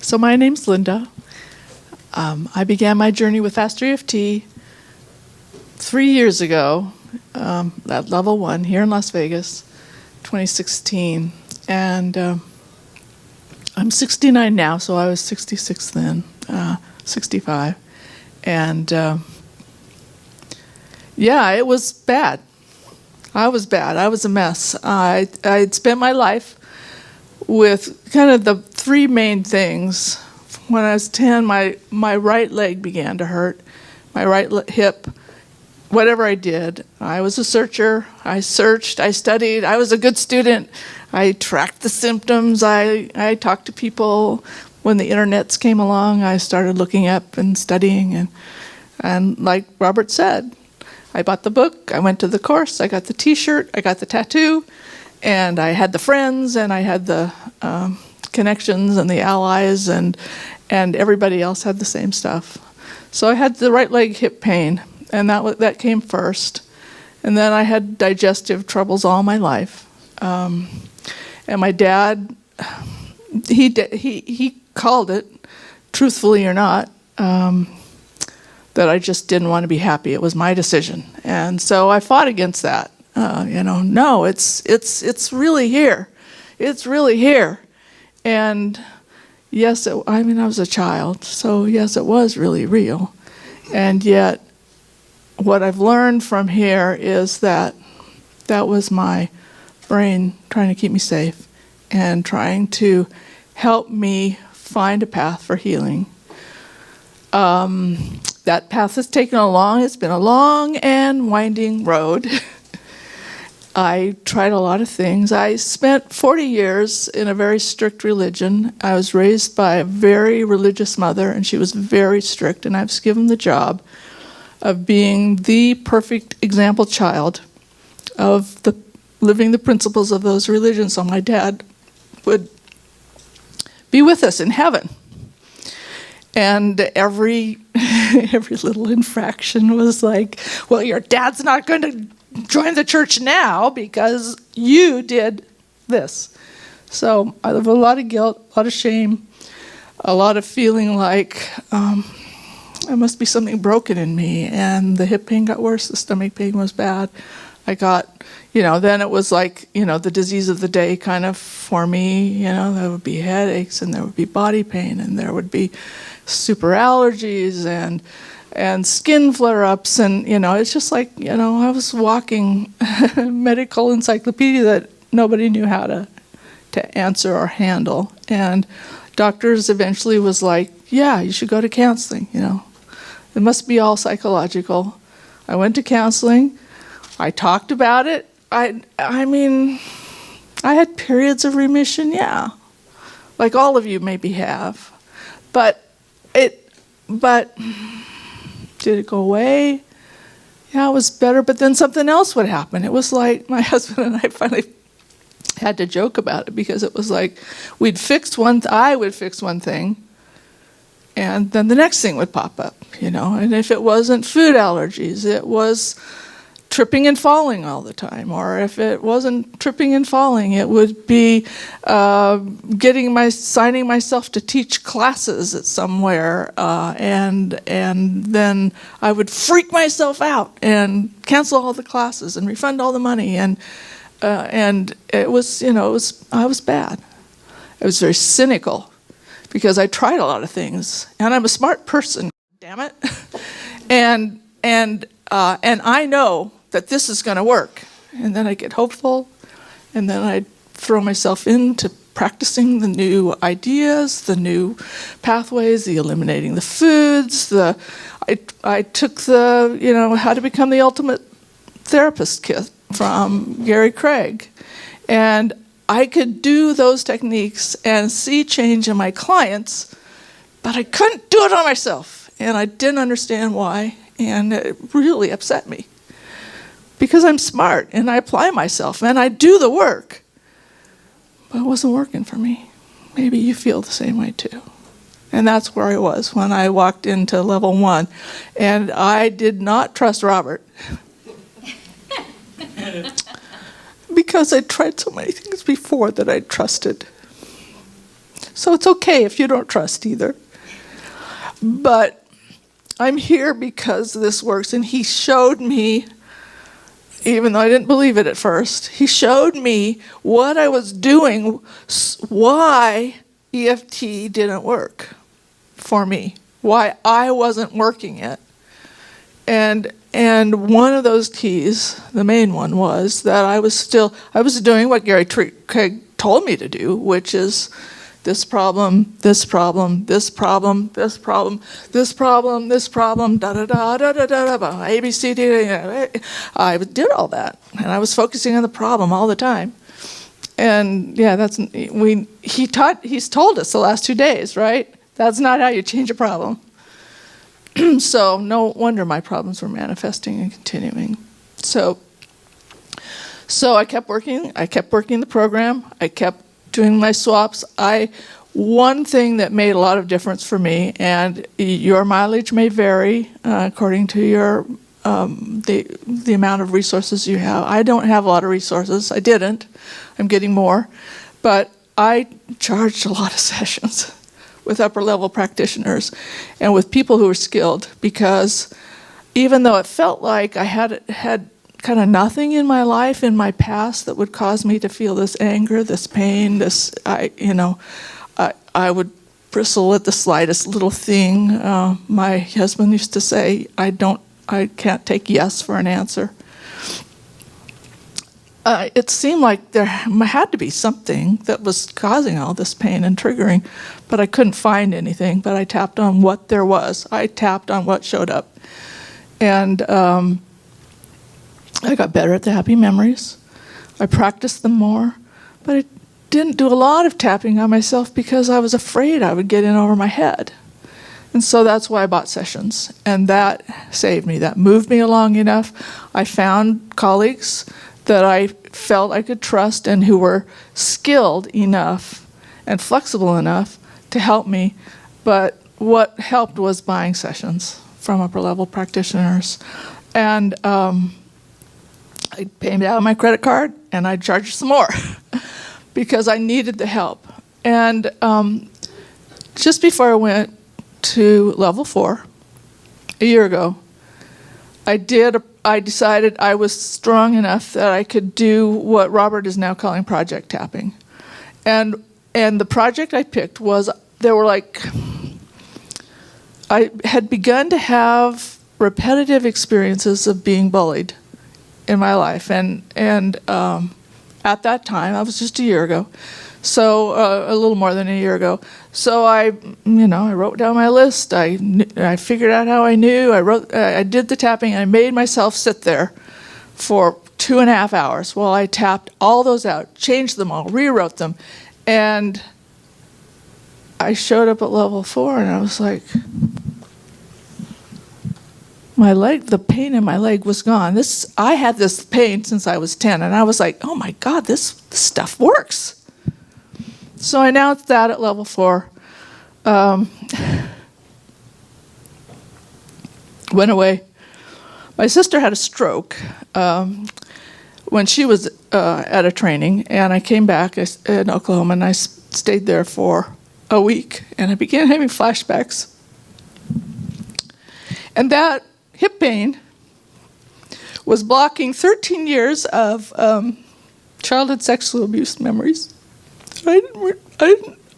So my name's Linda. I began my journey with FasterEFT 3 years ago at level 1 here in Las Vegas, 2016. And I'm 69 now, so I was 66 then, 65. And yeah, it was bad. I was bad. I was a mess. I'd spent my life with kind of the three main things. When I was 10, my right leg began to hurt, my right hip, whatever I did. I was a searcher. I searched, I studied, I was a good student. I tracked the symptoms. I talked to people. When the internets came along, I started looking up and studying. And like Robert said, I bought the book, I went to the course, I got the t-shirt, I got the tattoo, and I had the friends, and I had the connections and the allies, and everybody else had the same stuff. So I had the right leg hip pain, and that came first. And then I had digestive troubles all my life. And my dad, he called it, truthfully or not, that I just didn't want to be happy. It was my decision. And so I fought against that. No, it's really here. It's really here. And yes, I was a child, so yes, it was really real. And yet, what I've learned from here is that was my brain trying to keep me safe and trying to help me find a path for healing. That path has taken it's been a long and winding road. I tried a lot of things. I spent 40 years in a very strict religion. I was raised by a very religious mother, and she was very strict, and I was given the job of being the perfect example child of living the principles of those religions, so my dad would be with us in heaven. And every little infraction was like, well, your dad's not going to join the church now because you did this. So I have a lot of guilt, a lot of shame, a lot of feeling like there must be something broken in me. And the hip pain got worse, the stomach pain was bad. I got, then it was like, the disease of the day kind of for me. There would be headaches, and there would be body pain, and there would be super allergies and skin flare-ups, and it's just like, I was walking medical encyclopedia that nobody knew how to answer or handle. And doctors eventually was like, yeah, you should go to counseling, It must be all psychological. I went to counseling. I talked about it. I had periods of remission, yeah, like all of you maybe have, but did it go away? Yeah, it was better, but then something else would happen. It was like my husband and I finally had to joke about it, because it was like I would fix one thing, and then the next thing would pop up, And if it wasn't food allergies, it was tripping and falling all the time. Or if it wasn't tripping and falling, it would be signing myself to teach classes at somewhere, and then I would freak myself out and cancel all the classes and refund all the money, and it was, I was bad. I was very cynical because I tried a lot of things, and I'm a smart person, damn it, and I know that this is going to work. And then I get hopeful, and then I throw myself into practicing the new ideas, the new pathways, the eliminating the foods. I took the, how to become the ultimate therapist kit from Gary Craig. And I could do those techniques and see change in my clients, but I couldn't do it on myself. And I didn't understand why, and it really upset me. Because I'm smart, and I apply myself, and I do the work. But it wasn't working for me. Maybe you feel the same way too. And that's where I was when I walked into level 1. And I did not trust Robert. Because I tried so many things before that I trusted. So it's okay if you don't trust either. But I'm here because this works, and he showed me, even though I didn't believe it at first, he showed me what I was doing, why EFT didn't work for me, why I wasn't working it. And one of those keys, the main one, was that I was doing what Gary Craig told me to do, which is this problem, this problem, this problem, this problem, this problem, this problem, da da da da da da da, A B C D. I did all that, and I was focusing on the problem all the time. And yeah, he's told us the last 2 days, right? That's not how you change a problem. So no wonder my problems were manifesting and continuing. So I kept working. I kept working the program. I kept doing my swaps. One thing that made a lot of difference for me, and your mileage may vary according to your the amount of resources you have. I don't have a lot of resources. I didn't. I'm getting more, but I charged a lot of sessions with upper level practitioners and with people who were skilled, because even though it felt like I had kind of nothing in my life, in my past, that would cause me to feel this anger, this pain, I would bristle at the slightest little thing. My husband used to say, I can't take yes for an answer. It seemed like there had to be something that was causing all this pain and triggering, but I couldn't find anything. But I tapped on what there was. I tapped on what showed up. And I got better at the happy memories. I practiced them more, but I didn't do a lot of tapping on myself because I was afraid I would get in over my head. And so that's why I bought sessions. And that saved me. That moved me along enough. I found colleagues that I felt I could trust and who were skilled enough and flexible enough to help me. But what helped was buying sessions from upper level practitioners. And I'd pay out my credit card and I'd charge some more because I needed the help. And just before I went to level 4, a year ago, I decided I was strong enough that I could do what Robert is now calling project tapping. And the project I picked was, I had begun to have repetitive experiences of being bullied in my life. And at that time, I was just a year ago, so a little more than a year ago. So I wrote down my list. I figured out how I knew. I did the tapping. And I made myself sit there for 2.5 hours while I tapped all those out, changed them all, rewrote them, and I showed up at level 4, and I was like, my leg, the pain in my leg was gone. I had this pain since I was 10, and I was like, oh my God, this stuff works. So I announced that at level 4. Went away. My sister had a stroke when she was at a training, and I came back in Oklahoma, and I stayed there for a week, and I began having flashbacks. And that hip pain was blocking 13 years of childhood sexual abuse memories. I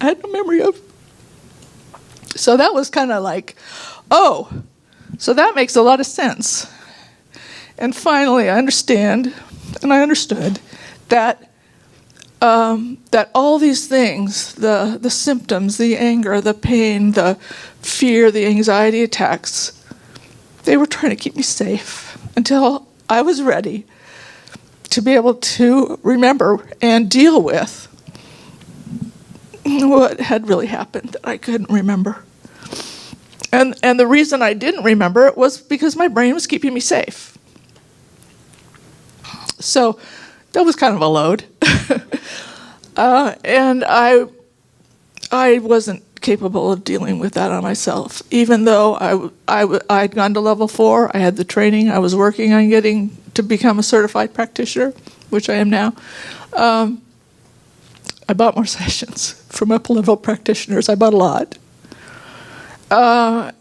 had no memory of. So that was kind of like, oh, so that makes a lot of sense. And finally, I understood that that all these things, the symptoms, the anger, the pain, the fear, the anxiety attacks, they were trying to keep me safe until I was ready to be able to remember and deal with what had really happened that I couldn't remember. And the reason I didn't remember it was because my brain was keeping me safe. So that was kind of a load. And I wasn't capable of dealing with that on myself. Even though I'd gone to level 4, I had the training, I was working on getting to become a certified practitioner, which I am now. I bought more sessions from upper-level practitioners. I bought a lot. I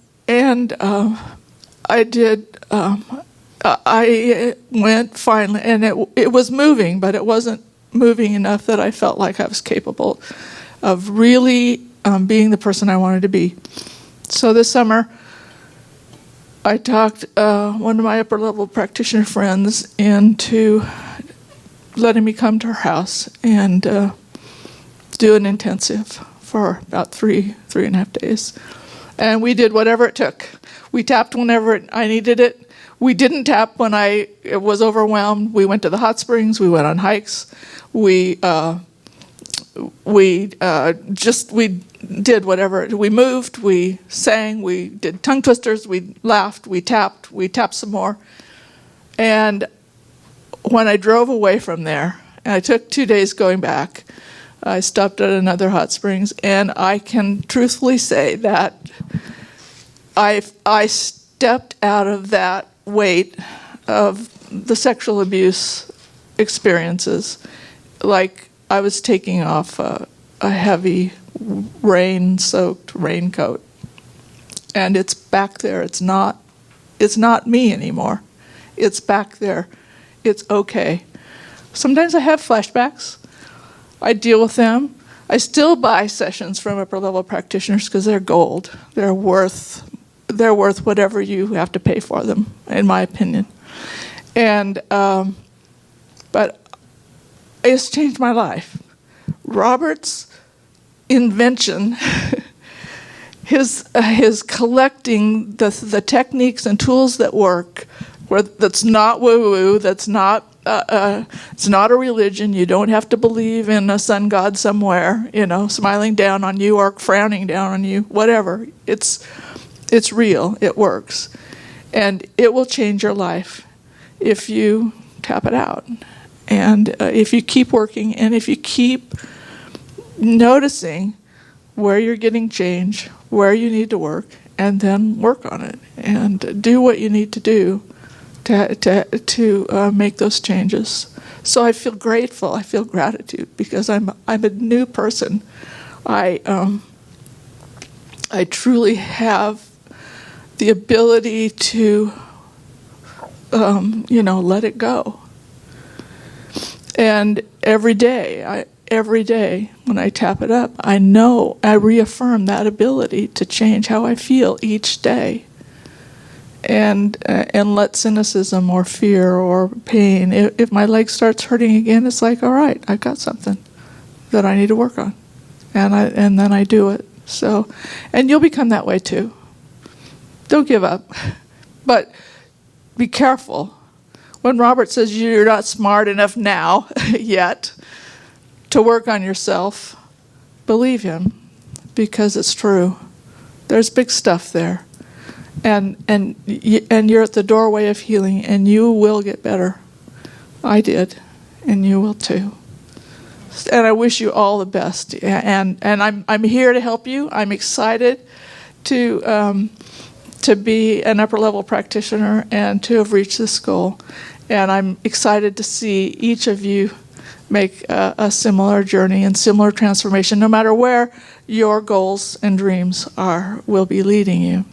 did, I went finally, and it was moving, but it wasn't moving enough that I felt like I was capable of really being the person I wanted to be. So this summer, I talked one of my upper-level practitioner friends into letting me come to her house and do an intensive for about three and a half days. And we did whatever it took. We tapped whenever I needed it. We didn't tap when I was overwhelmed. We went to the hot springs. We went on hikes. We did whatever. We moved. We sang. We did tongue twisters. We laughed. We tapped. We tapped some more. And when I drove away from there, and I took 2 days going back, I stopped at another hot springs, and I can truthfully say that I stepped out of that weight of the sexual abuse experiences like I was taking off a heavy rain-soaked raincoat. And it's back there. It's not me anymore. It's back there. It's okay. Sometimes I have flashbacks. I deal with them. I still buy sessions from upper-level practitioners because they're gold. They're worth whatever you have to pay for them, in my opinion. And but it's changed my life. Robert's invention, his collecting the techniques and tools that work, that's not woo-woo, that's not it's not a religion. You don't have to believe in a sun god somewhere, smiling down on you or frowning down on you, whatever. It's real. It works. And it will change your life if you tap it out. And if you keep working, and if you keep noticing where you're getting change, where you need to work, and then work on it, and do what you need to do to make those changes. So I feel grateful. I feel gratitude because I'm a new person. I truly have the ability to let it go. And every day when I tap it up, I know I reaffirm that ability to change how I feel each day. And let cynicism or fear or pain, if my leg starts hurting again, it's like, all right, I've got something that I need to work on. And then I do it. So, and you'll become that way too. Don't give up. But be careful. When Robert says you're not smart enough now yet to work on yourself, believe him, because it's true. There's big stuff there. And you're at the doorway of healing, and you will get better. I did, and you will too. And I wish you all the best. And I'm here to help you. I'm excited to be an upper-level practitioner and to have reached this goal. And I'm excited to see each of you make a similar journey and similar transformation, no matter where your goals and dreams will be leading you.